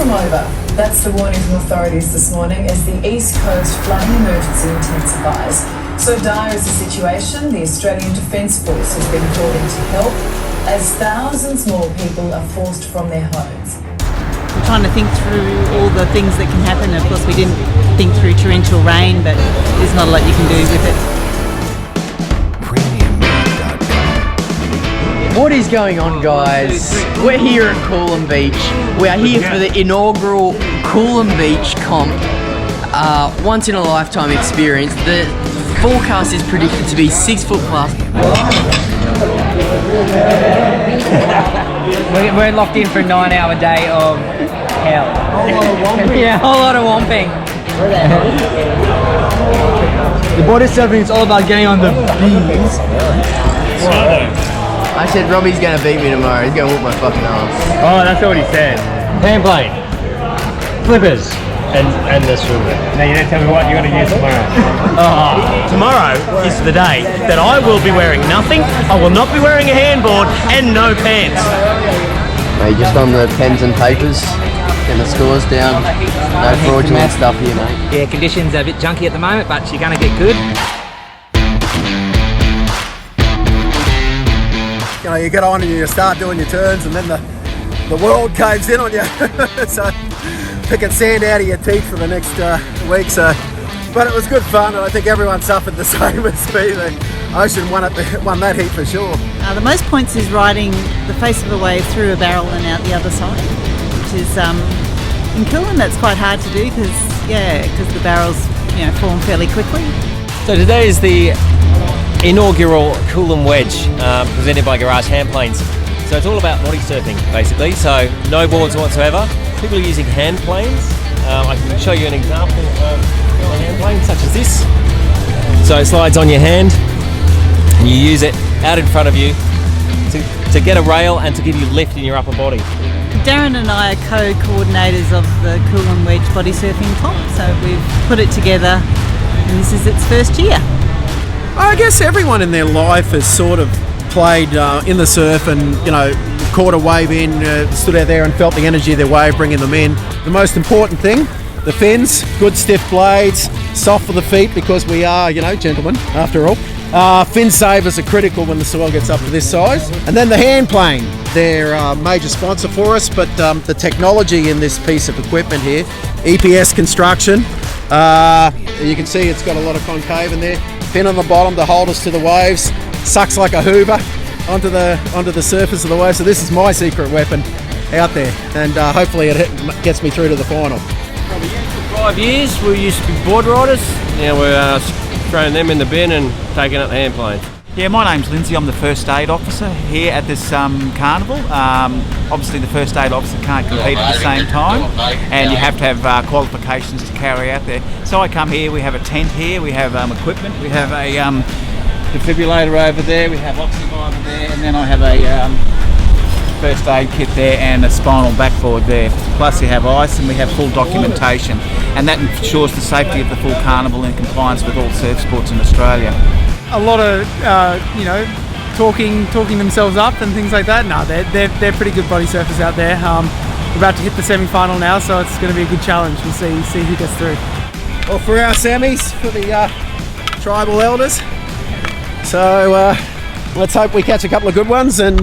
Welcome over. That's the warning from authorities this morning as the East Coast flooding emergency intensifies. So dire is the situation, the Australian Defence Force has been called in to help as thousands more people are forced from their homes. We're trying to think through all the things that can happen. Of course, we didn't think through torrential rain, but there's not a lot you can do with it. What is going on, guys? We're here at Coolum Beach. We are here for the inaugural Coolum Beach comp. Once in a lifetime experience. The forecast is predicted to be 6 foot plus. We're locked in for a 9-hour day of hell. Yeah, a whole lot of womping. The bodysurfing is all about getting on the beams. I said Robbie's gonna beat me tomorrow. He's gonna whoop my fucking ass. Oh, that's not what he said. Hand plane, flippers, and the swimmer. Now you don't tell me what you're gonna use tomorrow. Tomorrow is the day that I will be wearing nothing, I will not be wearing a handboard, and no pants. Mate, just on the pens and papers, getting the scores down. No fraudulent stuff here, mate. Yeah, conditions are a bit junky at the moment, but you're gonna get good. You know, you get on and you start doing your turns, and then the world caves in on you. So picking sand out of your teeth for the next week. So, but it was good fun, and I think everyone suffered the same as me. The ocean won that heat for sure. The most points is riding the face of a wave through a barrel and out the other side, which is in Coolum that's quite hard to do because the barrels form fairly quickly. So today is the inaugural Coolum Wedge presented by Garage Hand Planes. So it's all about body surfing basically, so no boards whatsoever. People are using hand planes. I can show you an example of a hand plane such as this. So it slides on your hand and you use it out in front of you to get a rail and to give you lift in your upper body. Darren and I are co-coordinators of the Coolum Wedge body surfing comp, so we've put it together and this is its first year. I guess everyone in their life has sort of played in the surf and, caught a wave in, stood out there and felt the energy of their wave bringing them in. The most important thing, the fins, good stiff blades, soft for the feet because we are, gentlemen, after all. Fin savers are critical when the swell gets up to this size. And then the hand plane, they're a major sponsor for us, but the technology in this piece of equipment here, EPS construction, you can see it's got a lot of concave in there. Pin on the bottom to hold us to the waves, sucks like a Hoover onto the surface of the wave. So this is my secret weapon out there, and hopefully it gets me through to the final. Probably for 5 years we used to be board riders. Now we're throwing them in the bin and taking up the hand planes. Yeah, my name's Lindsay. I'm the first aid officer here at this carnival. Obviously the first aid officer can't compete at the same time, and you have to have qualifications to carry out there. So I come here, we have a tent here, we have equipment, we have a defibrillator over there, we have oxygen over there, and then I have a first aid kit there and a spinal backboard there. Plus you have ice and we have full documentation, and that ensures the safety of the full carnival in compliance with all surf sports in Australia. A lot of talking themselves up and things like that. No, they're pretty good body surfers out there. We're about to hit the semi-final now, so it's going to be a good challenge. We'll see who gets through. Well, for our semis, for the tribal elders. So let's hope we catch a couple of good ones and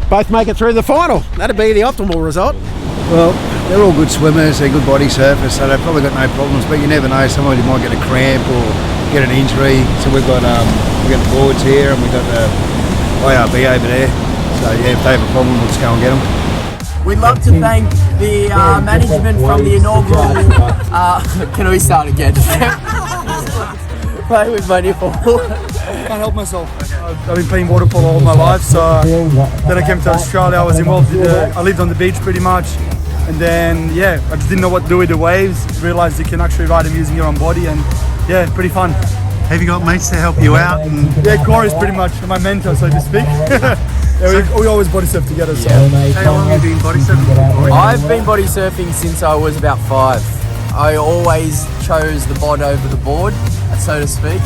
both make it through the final. That'd be the optimal result. Well, they're all good swimmers, they're good body surfers, so they've probably got no problems, but you never know, somebody might get a cramp or get an injury. So we've got the boards here and we've got the IRB over there. So yeah, if they have a problem, we'll just go and get them. We'd love to thank the management from the inaugural... can we start again? Play with my nipple. Can't help myself. I've been playing water polo all my life, so then I came to Australia. I was involved I lived on the beach pretty much, and then I just didn't know what to do with the waves. Realized you can actually ride them using your own body, and pretty fun. Have you got mates to help you out? Yeah, Corey's pretty much my mentor, so to speak. We always body surf together. So. How long have you been body surfing? I've been body surfing since I was about 5. I always chose the bod over the board, so to speak.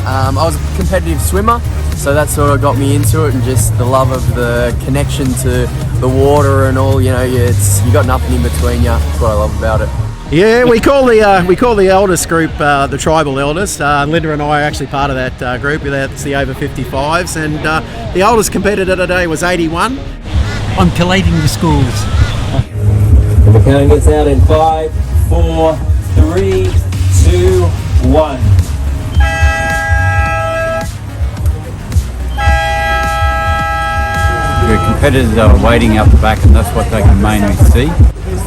I was a competitive swimmer, so that sort of got me into it, and just the love of the connection to the water and all. You know, you got nothing in between you. That's what I love about it. Yeah, we call the eldest group the tribal elders. Linda and I are actually part of that group. That's the over 55s, and the oldest competitor today was 81. I'm collating the schools. The count gets out in 5, 4, 3, 2, 1. The competitors are waiting out the back, and that's what they can mainly see.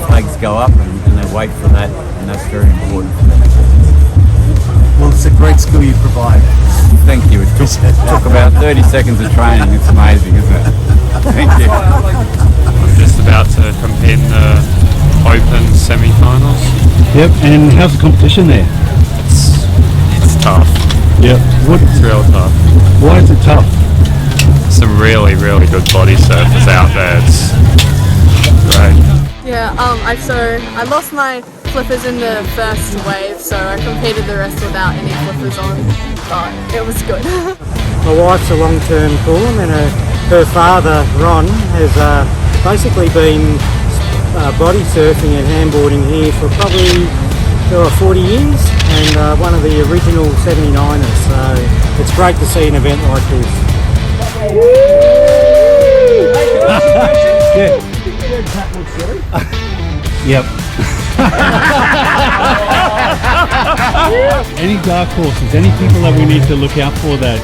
Flags go up and they wait for that, and that's very important for them. Well, it's a great skill you provide. Thank you. It took about 30 seconds of training. It's amazing, isn't it? Thank you. I'm just about to compete in the Open semi-finals. Yep, and how's the competition there? It's tough. Yep. It's real tough. Why is it tough? Some really, really good body surfers out there. It's great. Yeah, I lost my flippers in the first wave, so I competed the rest without any flippers on, but it was good. My wife's a long-term Coolum, and her father, Ron, has basically been body surfing and handboarding here for probably 40 years, and one of the original 79ers, so it's great to see an event like this. Yep. Any dark horses? Any people that we need to look out for that,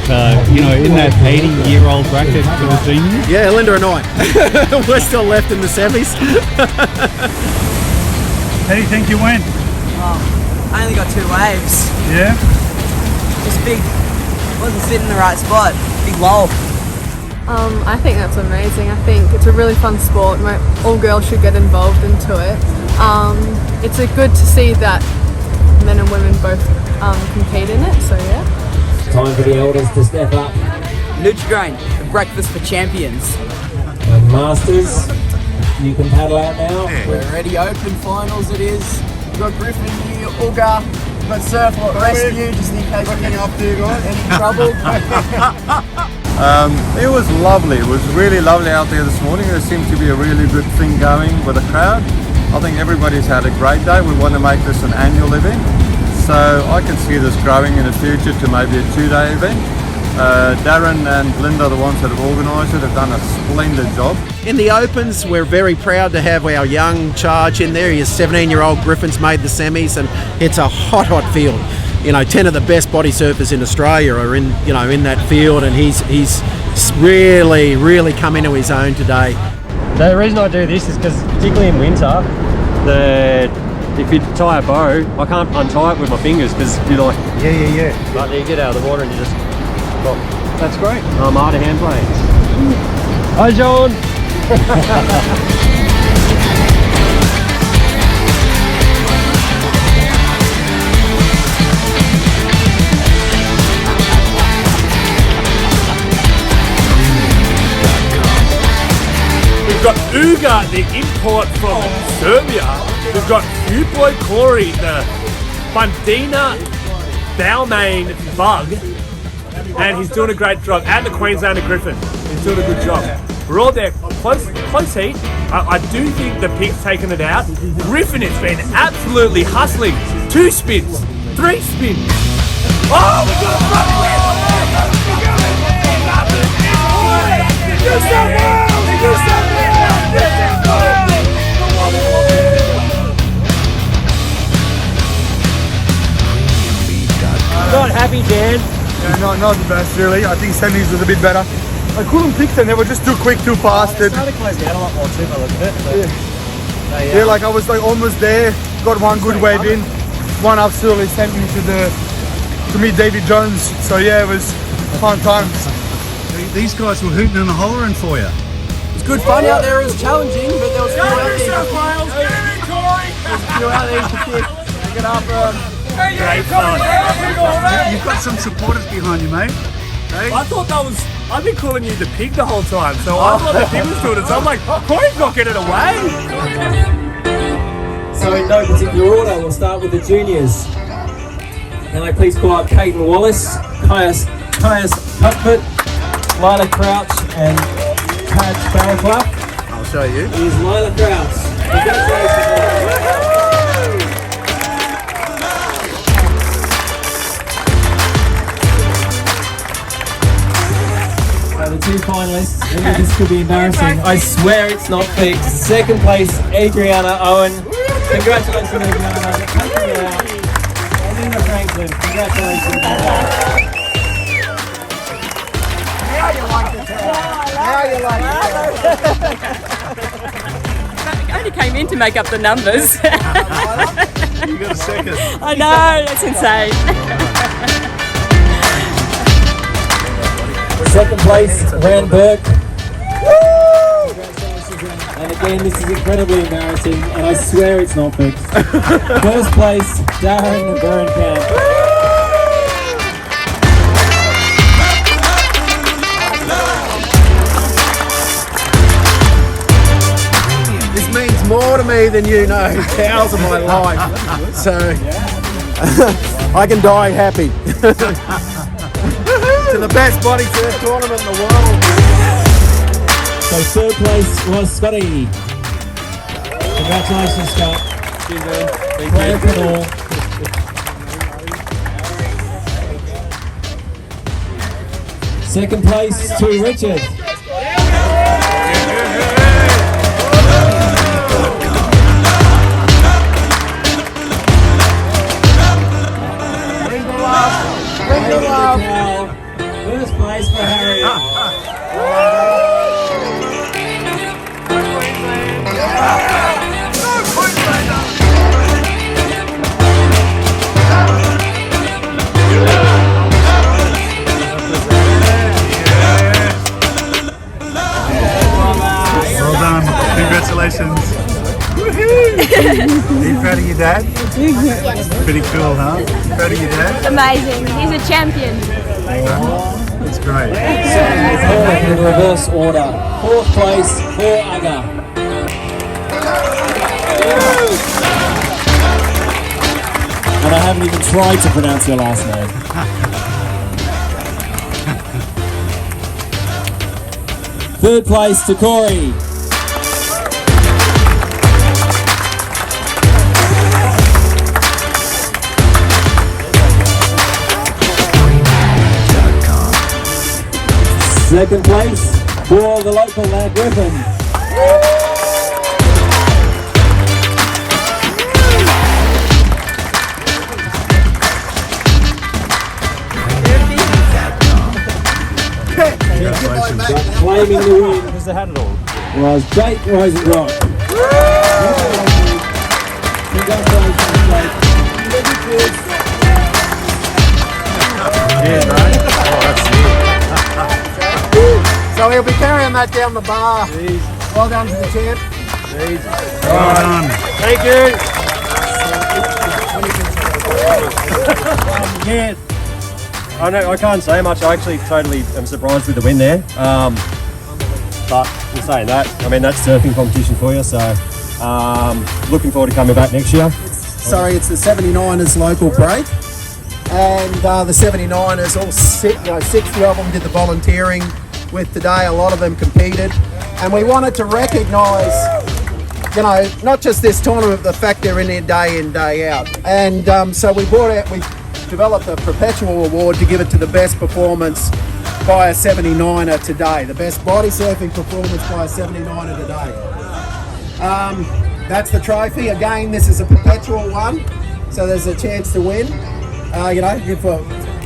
in that 80-year-old bracket for the seniors? Yeah, Linda and I. We're still left in the semis. How do you think you went? I only got 2 waves. Yeah? Just big, wasn't sitting in the right spot. Big lull. I think that's amazing. I think it's a really fun sport. All girls should get involved into it. It's good to see that men and women both compete in it, so yeah. Time for the elders to step up. Nutrigrain, the breakfast for champions. And Masters, you can paddle out now. We're ready, Open finals it is. We've got Griffin here, Uga, we've got Surflot Rescue, just in case we get up there, guys. Any trouble? It was lovely. It was really lovely out there this morning. There seemed to be a really good thing going with the crowd. I think everybody's had a great day. We want to make this an annual event. So I can see this growing in the future to maybe a 2-day event. Darren and Linda, the ones that have organised it, have done a splendid job. In the Opens, we're very proud to have our young charge in there. His 17-year-old Griffin's made the semis, and it's a hot field. 10 of the best body surfers in Australia are in that field, and he's really, really come into his own today. The reason I do this is because, particularly in winter, if you tie a bow, I can't untie it with my fingers because you're like, yeah. But you get out of the water and you just, that's great. I'm out of hand planes. Hi, John. We've got Uga, the import from Serbia. We've got Boy Corey, the Bundina Balmain bug, and he's doing a great job. And the Queenslander Griffin, he's doing a good job. We're all there, close heat. I do think the pig's taken it out. Griffin has been absolutely hustling. 2 spins, 3 spins. Oh, we got a front wheel! Not happy, Dan? Yeah, not the best really. I think semis was a bit better. I couldn't pick them, they were just too quick, too fast. It's starting to close down a lot more too, by the look of it. Yeah, like I was almost there, got one good wave in. One absolutely sent me to meet David Jones. So yeah, it was fun times. These guys were hooting and hollering for you. It was good fun out there, it was challenging, but there was a few out there. Get up, Great fun. You've got some supporters behind you, mate. Hey? I thought I've been calling you the pig the whole time, so I thought the pig was doing it. So I'm like, Corey's not getting away. So in no particular order, we'll start with the juniors. Can I please call up Caden Wallace, Caius Cuthbert, Lila Crouch, and Pat Barraclough. show you. Is Lila Krause. Congratulations. The two finalists. Maybe this could be embarrassing. I swear it's not fixed. Second place, Adriana Owen. Congratulations, Adriana. Alina Franklin. Congratulations. Now you like the town. Now you like I only came in to make up the numbers. You got a second. I know, that's insane. Second place, Ran Burke. And again, this is incredibly embarrassing, and I swear it's not fixed. First place, Darren Burnkamp. This means more to me than you know. Cows are my life. So I can die happy. To the best body surf tournament in the world. So third place was Scotty. Congratulations, Scott. Cheers, man. Thank Grand you. final. Second place to Richard. Bring the love. First place for Harry. Well done. Congratulations. Are you proud of your dad? Pretty cool, huh? Proud of your dad? Amazing. He's a champion. That's great. In reverse order. Fourth place for Aga. And I haven't even tried to pronounce your last name. Third place to Corey. Second place for the local lad Griffin. Claiming the win Because they had it all. was Jake Rosenrock. Congratulations, Jake. Yeah, mate. So he'll be carrying that down the bar. Well done to the champ. Well done. Thank you. Yeah. I can't say much. I actually totally am surprised with the win there. But in saying that, I mean, that's surfing competition for you. So looking forward to coming back next year. Sorry, it's the 79ers local break. And the 79ers, all 60 of them did the volunteering with today. A lot of them competed. And we wanted to recognise, not just this tournament, but the fact they're in day out. And so we developed a perpetual award to give it to the best performance by a 79er today. The best body surfing performance by a 79er today. That's the trophy. Again, this is a perpetual one, so there's a chance to win,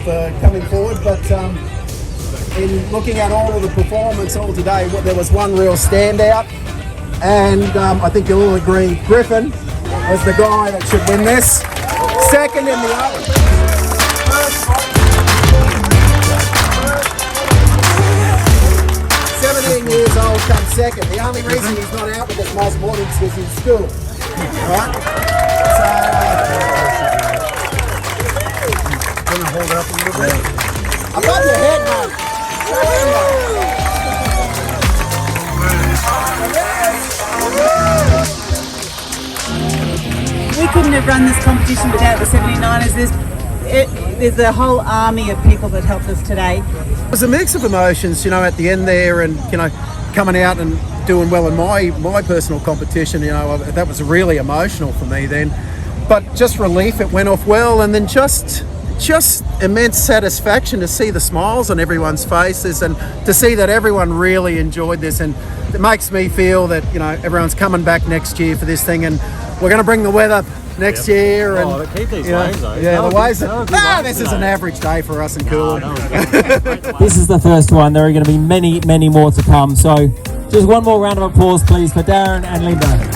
for coming forward. But in looking at all of the performance all today, there was one real standout, and I think you'll all agree Griffin was the guy that should win this. Second in the others. 17 years old comes second. The only reason he's not out with us most mornings is he's in school. Right? So, Gonna hold it up a little bit. above your head, mate. We couldn't have run this competition without the 79ers. There's a whole army of people that helped us today. It was a mix of emotions, at the end there, and coming out and doing well in my personal competition, you know, that was really emotional for me then. But just relief, it went off well, and then just immense satisfaction to see the smiles on everyone's faces and to see that everyone really enjoyed this. And it makes me feel that, you know, everyone's coming back next year for this thing, and we're going to bring the weather next year. And but keep these you know, waves, though. yeah, the waves. This is today. an average day for us in Coolum. This is the first one. There are going to be many, many more to come. So just one more round of applause, please, for Darren and Linda.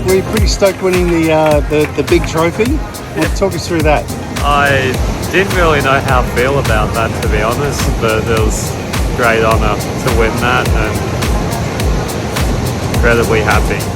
We're pretty stoked winning the big trophy. Talk us through that. I didn't really know how to feel about that, to be honest, but it was a great honour to win that and incredibly happy.